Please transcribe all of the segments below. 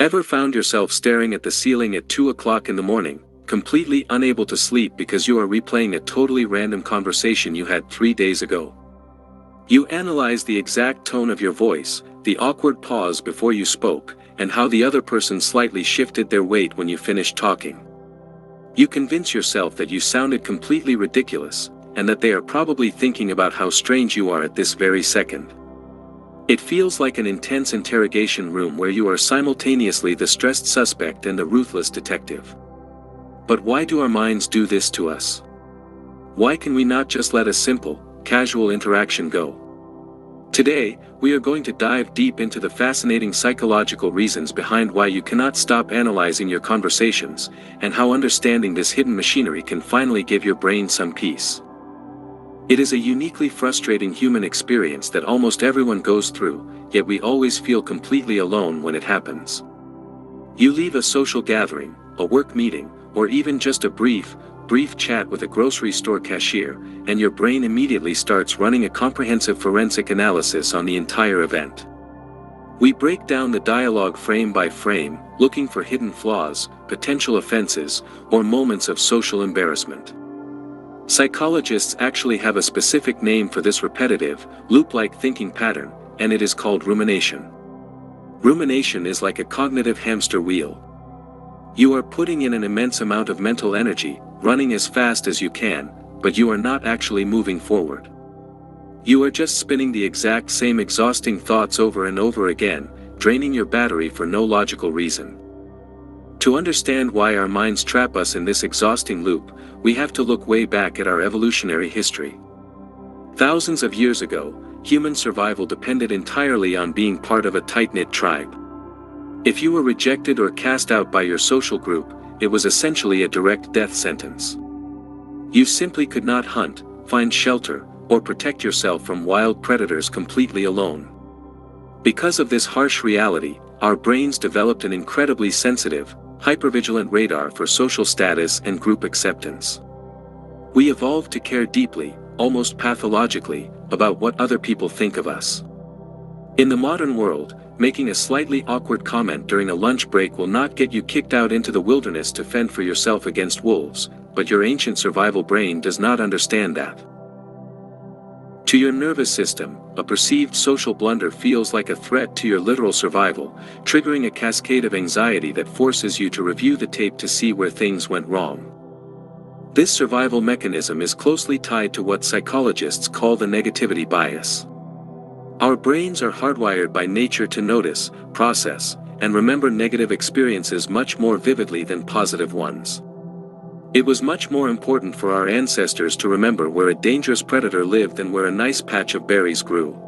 Ever found yourself staring at the ceiling at 2 o'clock in the morning, completely unable to sleep because you are replaying a totally random conversation you had 3 days ago? You analyze the exact tone of your voice, the awkward pause before you spoke, and how the other person slightly shifted their weight when you finished talking. You convince yourself that you sounded completely ridiculous, and that they are probably thinking about how strange you are at this very second. It feels like an intense interrogation room where you are simultaneously the stressed suspect and the ruthless detective. But why do our minds do this to us? Why can we not just let a simple, casual interaction go? Today, we are going to dive deep into the fascinating psychological reasons behind why you cannot stop analyzing your conversations, and how understanding this hidden machinery can finally give your brain some peace. It is a uniquely frustrating human experience that almost everyone goes through, yet we always feel completely alone when it happens. You leave a social gathering, a work meeting, or even just a brief chat with a grocery store cashier, and your brain immediately starts running a comprehensive forensic analysis on the entire event. We break down the dialogue frame by frame, looking for hidden flaws, potential offenses, or moments of social embarrassment. Psychologists actually have a specific name for this repetitive, loop-like thinking pattern, and it is called rumination. Rumination is like a cognitive hamster wheel. You are putting in an immense amount of mental energy, running as fast as you can, but you are not actually moving forward. You are just spinning the exact same exhausting thoughts over and over again, draining your battery for no logical reason. To understand why our minds trap us in this exhausting loop, we have to look way back at our evolutionary history. Thousands of years ago, human survival depended entirely on being part of a tight-knit tribe. If you were rejected or cast out by your social group, it was essentially a direct death sentence. You simply could not hunt, find shelter, or protect yourself from wild predators completely alone. Because of this harsh reality, our brains developed an incredibly sensitive, hypervigilant radar for social status and group acceptance. We evolved to care deeply, almost pathologically, about what other people think of us. In the modern world, making a slightly awkward comment during a lunch break will not get you kicked out into the wilderness to fend for yourself against wolves, but your ancient survival brain does not understand that. To your nervous system, a perceived social blunder feels like a threat to your literal survival, triggering a cascade of anxiety that forces you to review the tape to see where things went wrong. This survival mechanism is closely tied to what psychologists call the negativity bias. Our brains are hardwired by nature to notice, process, and remember negative experiences much more vividly than positive ones. It was much more important for our ancestors to remember where a dangerous predator lived than where a nice patch of berries grew.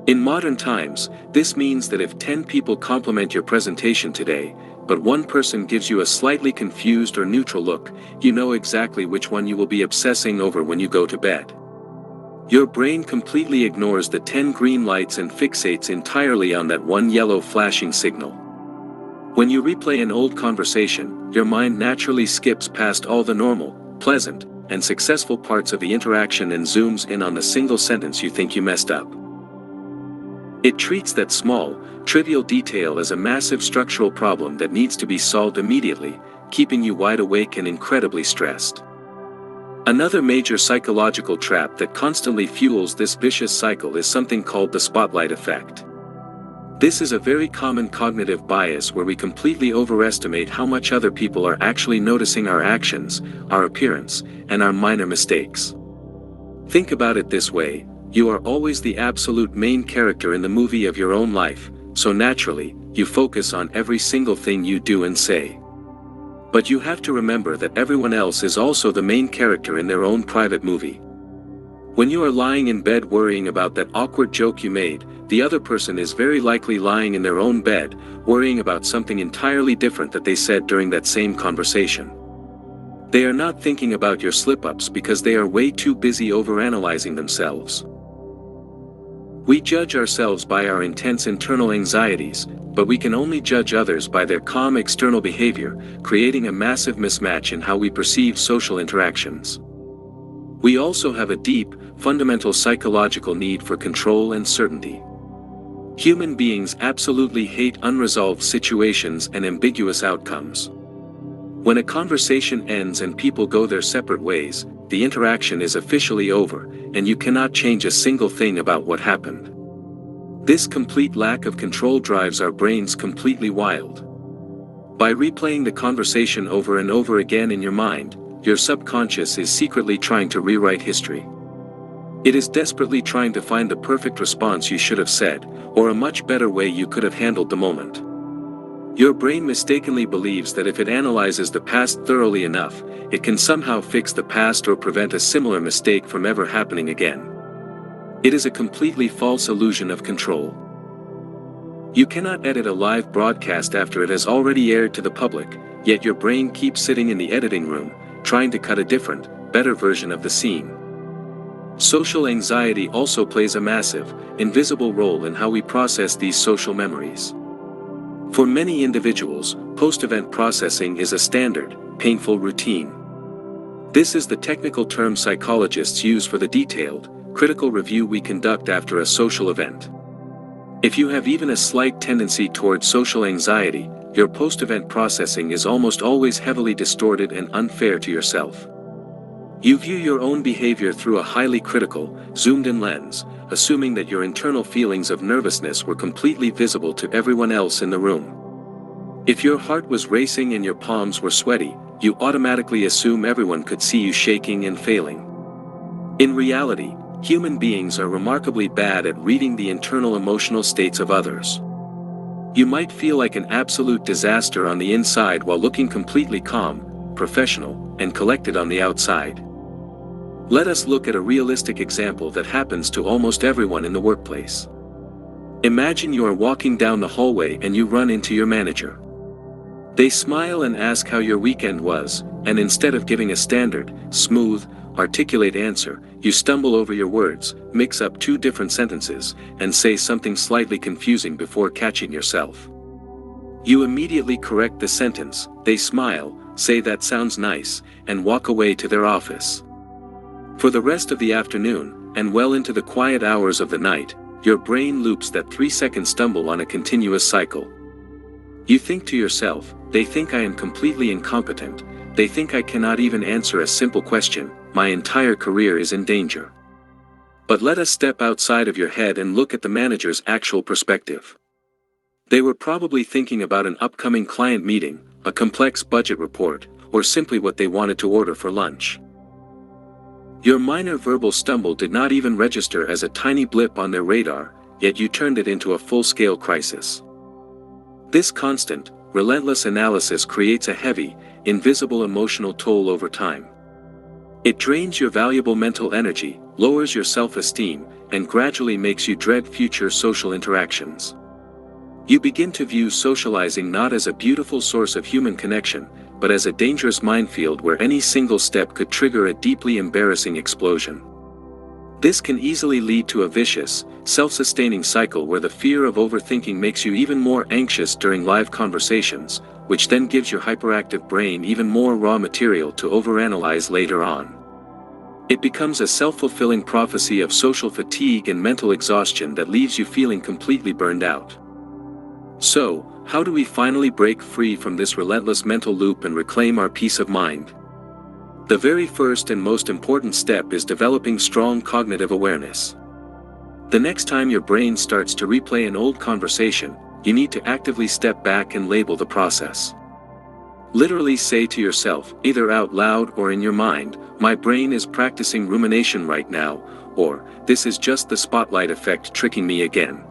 In modern times, this means that if 10 people compliment your presentation today, but one person gives you a slightly confused or neutral look, you know exactly which one you will be obsessing over when you go to bed. Your brain completely ignores the 10 green lights and fixates entirely on that one yellow flashing signal. When you replay an old conversation, your mind naturally skips past all the normal, pleasant, and successful parts of the interaction and zooms in on the single sentence you think you messed up. It treats that small, trivial detail as a massive structural problem that needs to be solved immediately, keeping you wide awake and incredibly stressed. Another major psychological trap that constantly fuels this vicious cycle is something called the spotlight effect. This is a very common cognitive bias where we completely overestimate how much other people are actually noticing our actions, our appearance, and our minor mistakes. Think about it this way: you are always the absolute main character in the movie of your own life, so naturally, you focus on every single thing you do and say. But you have to remember that everyone else is also the main character in their own private movie. When you are lying in bed worrying about that awkward joke you made, the other person is very likely lying in their own bed, worrying about something entirely different that they said during that same conversation. They are not thinking about your slip-ups because they are way too busy overanalyzing themselves. We judge ourselves by our intense internal anxieties, but we can only judge others by their calm external behavior, creating a massive mismatch in how we perceive social interactions. We also have a deep, fundamental psychological need for control and certainty. Human beings absolutely hate unresolved situations and ambiguous outcomes. When a conversation ends and people go their separate ways, the interaction is officially over, and you cannot change a single thing about what happened. This complete lack of control drives our brains completely wild. By replaying the conversation over and over again in your mind, your subconscious is secretly trying to rewrite history. It is desperately trying to find the perfect response you should have said, or a much better way you could have handled the moment. Your brain mistakenly believes that if it analyzes the past thoroughly enough, it can somehow fix the past or prevent a similar mistake from ever happening again. It is a completely false illusion of control. You cannot edit a live broadcast after it has already aired to the public, yet your brain keeps sitting in the editing room, trying to cut a different, better version of the scene. Social anxiety also plays a massive, invisible role in how we process these social memories. For many individuals, post-event processing is a standard, painful routine. This is the technical term psychologists use for the detailed, critical review we conduct after a social event. If you have even a slight tendency towards social anxiety, your post-event processing is almost always heavily distorted and unfair to yourself. You view your own behavior through a highly critical, zoomed-in lens, assuming that your internal feelings of nervousness were completely visible to everyone else in the room. If your heart was racing and your palms were sweaty, you automatically assume everyone could see you shaking and failing. In reality, human beings are remarkably bad at reading the internal emotional states of others. You might feel like an absolute disaster on the inside while looking completely calm, professional, and collected on the outside. Let us look at a realistic example that happens to almost everyone in the workplace. Imagine you are walking down the hallway and you run into your manager. They smile and ask how your weekend was, and instead of giving a standard, smooth, articulate answer, you stumble over your words, mix up two different sentences, and say something slightly confusing before catching yourself. You immediately correct the sentence, they smile, say that sounds nice, and walk away to their office. For the rest of the afternoon, and well into the quiet hours of the night, your brain loops that 3-second stumble on a continuous cycle. You think to yourself, they think I am completely incompetent, they think I cannot even answer a simple question, my entire career is in danger. But let us step outside of your head and look at the manager's actual perspective. They were probably thinking about an upcoming client meeting, a complex budget report, or simply what they wanted to order for lunch. Your minor verbal stumble did not even register as a tiny blip on their radar, yet you turned it into a full-scale crisis. This constant, relentless analysis creates a heavy, invisible emotional toll over time. It drains your valuable mental energy, lowers your self-esteem, and gradually makes you dread future social interactions. You begin to view socializing not as a beautiful source of human connection, but as a dangerous minefield where any single step could trigger a deeply embarrassing explosion. This can easily lead to a vicious, self-sustaining cycle where the fear of overthinking makes you even more anxious during live conversations, which then gives your hyperactive brain even more raw material to overanalyze later on. It becomes a self-fulfilling prophecy of social fatigue and mental exhaustion that leaves you feeling completely burned out. So, how do we finally break free from this relentless mental loop and reclaim our peace of mind? The very first and most important step is developing strong cognitive awareness. The next time your brain starts to replay an old conversation, you need to actively step back and label the process. Literally say to yourself, either out loud or in your mind, my brain is practicing rumination right now, or, this is just the spotlight effect tricking me again.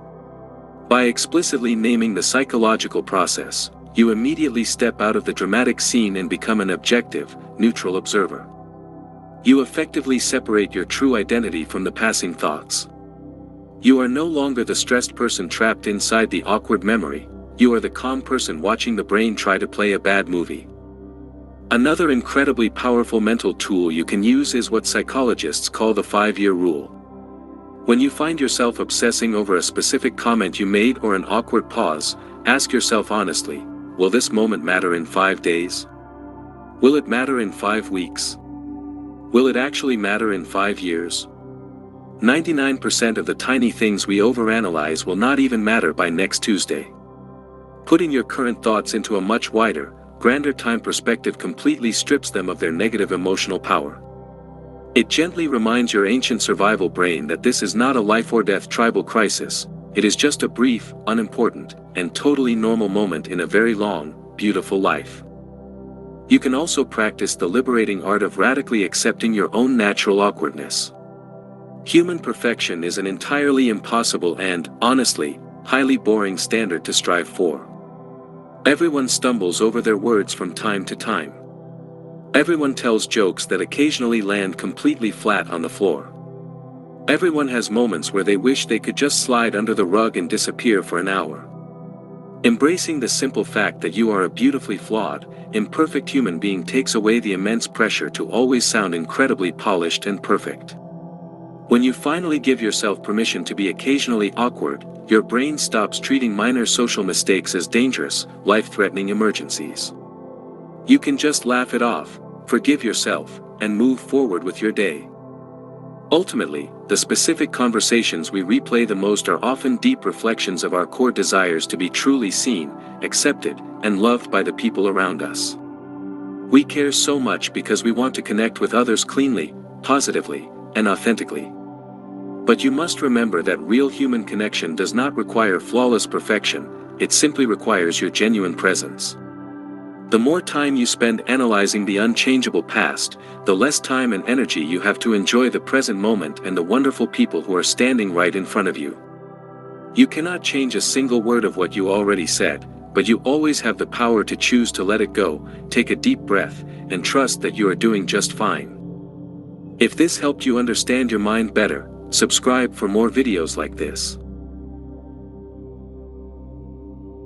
By explicitly naming the psychological process, you immediately step out of the dramatic scene and become an objective, neutral observer. You effectively separate your true identity from the passing thoughts. You are no longer the stressed person trapped inside the awkward memory, you are the calm person watching the brain try to play a bad movie. Another incredibly powerful mental tool you can use is what psychologists call the 5-year rule. When you find yourself obsessing over a specific comment you made or an awkward pause, ask yourself honestly, will this moment matter in 5 days? Will it matter in 5 weeks? Will it actually matter in 5 years? 99% of the tiny things we overanalyze will not even matter by next Tuesday. Putting your current thoughts into a much wider, grander time perspective completely strips them of their negative emotional power. It gently reminds your ancient survival brain that this is not a life-or-death tribal crisis, it is just a brief, unimportant, and totally normal moment in a very long, beautiful life. You can also practice the liberating art of radically accepting your own natural awkwardness. Human perfection is an entirely impossible and, honestly, highly boring standard to strive for. Everyone stumbles over their words from time to time. Everyone tells jokes that occasionally land completely flat on the floor. Everyone has moments where they wish they could just slide under the rug and disappear for an hour. Embracing the simple fact that you are a beautifully flawed, imperfect human being takes away the immense pressure to always sound incredibly polished and perfect. When you finally give yourself permission to be occasionally awkward, your brain stops treating minor social mistakes as dangerous, life-threatening emergencies. You can just laugh it off, forgive yourself, and move forward with your day. Ultimately, the specific conversations we replay the most are often deep reflections of our core desires to be truly seen, accepted, and loved by the people around us. We care so much because we want to connect with others cleanly, positively, and authentically. But you must remember that real human connection does not require flawless perfection, it simply requires your genuine presence. The more time you spend analyzing the unchangeable past, the less time and energy you have to enjoy the present moment and the wonderful people who are standing right in front of you. You cannot change a single word of what you already said, but you always have the power to choose to let it go, take a deep breath, and trust that you are doing just fine. If this helped you understand your mind better, subscribe for more videos like this.